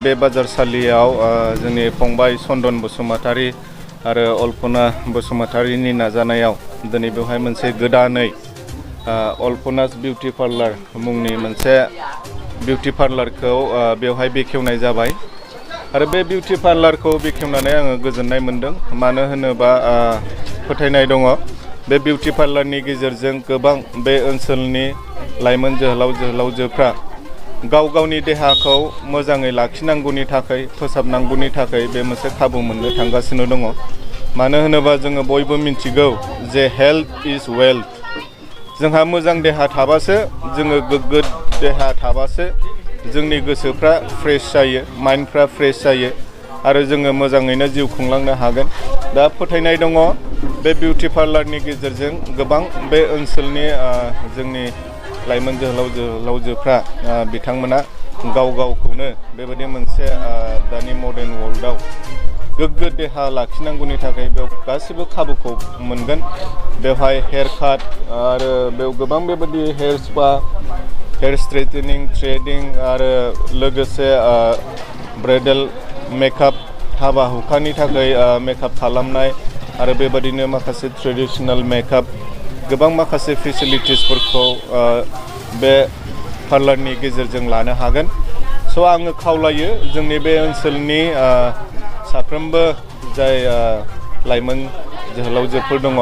बे बाजारसालियाव जोंनि फंबाय चन्दन बसुमतारी आरो अल्पना बसुमतारीनि नाजानायाव दिनै बेवहाय मोनसे गोदानै अल्पनास बिउटि पार्लार मुंनि मोनसे बिउटि पार्लारखौ बेवहाय बेखेवनाय जाबाय आरो बे बिउटि पार्लारखौ बेखेवनानै आङो गोजोननाय मोन्दों। मानो होनोबा फोथायनाय दङ बे बिउटि पार्लारनि गेजेरजों गोबां बे ओनसोलनि लाइमोन जोहोलाव जोहोलावजोफ्रा गाव गावनि देहाखौ मोजाङै लाखिनांगौनि थाखाय फोसाबनांगौनि थाखाय बे मोनसे खाबु मोननो थांगासिनो दङ। मानो होनोबा जोङो बयबो मिथिगौ जे हेल्थ इज वेल्थ। जोंहा मोजां देहा थाबासो जोङो गोग्गो देहा थाबासो जोंनि गोसोफ्रा फ्रेश जायो, माइन्डफ्रा फ्रेश जायो आरो जोङो मोजाङैनो जिउ खुंलांनो हागोन। दा फोथायनाय दङ बे बिउटि पार्लारनि गेजेरजों गोबां बे ओनसोलनि जोंनि लाइमोन जोहोलाव जोहोलावजोफ्रा बिथांमोना गाव गावखौनो बेबायदि मोनसे दानि मडार्न वर्ल्डआव गोग्गो देहा लाखिनांगौनि थाखाय बेयाव गासिबो खाबुखौ मोनगोन। बेवहाय हेयार काट आरो बेयाव गोबां बेबायदि हेयार स्पा, हेयार स्ट्रेटनिं, थ्रेडिं आरो लोगोसे ब्राइडेल मेकआप, हाबा हुखानि थाखाय मेकआप खालामनाय आरो बेबायदिनो माखासे ट्रेडिशनेल मेकआप गोबां माखासे फेसिलिटिसफोरखौ बे पार्लारनि गेजेरजों लानो हागोन। स' आङो खावलायो जोंनि बे ओनसोलनि साफ्रोमबो जाय लाइमोन जोहोलावजोफोर दङ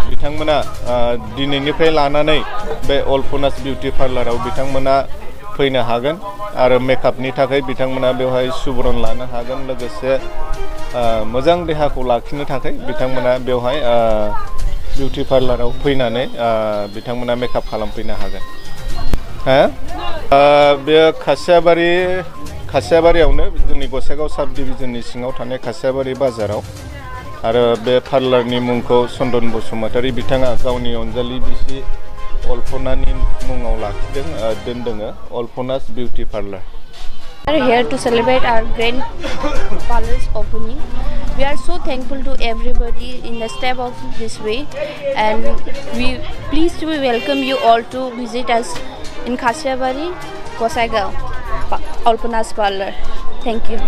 बिथांमोना दिनैनिफ्राय लानानै बे अल्पनास बिउटि पार्लाराव बिथांमोना फैनो हागोन आरो मेकआपनि थाखाय बिथांमोना बेवहाय सुबुरुन लानो हागोन। लोगोसे मोजां देहाखौ लाखिनो थाखाय बिथांमोना बेवहाय बिउटि पार्लाराव फैनानै बिथांमोना मेकआप खालामफैनो हागोन। बे खासियाबारियावनो जोंनि गसाइगाव साब डिभिजननि सिङाव थानाय खासियाबारि बाजाराव आरो बे पार्लारनि मुंखौ चन्दन बसुमतारी बिथाङा गावनि अनजालि बिसि अल्पनानि मुङाव दोनदों अल्पनास beauty parlour. We are here to celebrate our grand parlor's opening. We are so thankful to everybody in the step of this way, and we pleased to welcome you all to visit us in Khasiabari, Gosaigaon, Alapana's Parlour. Thank you.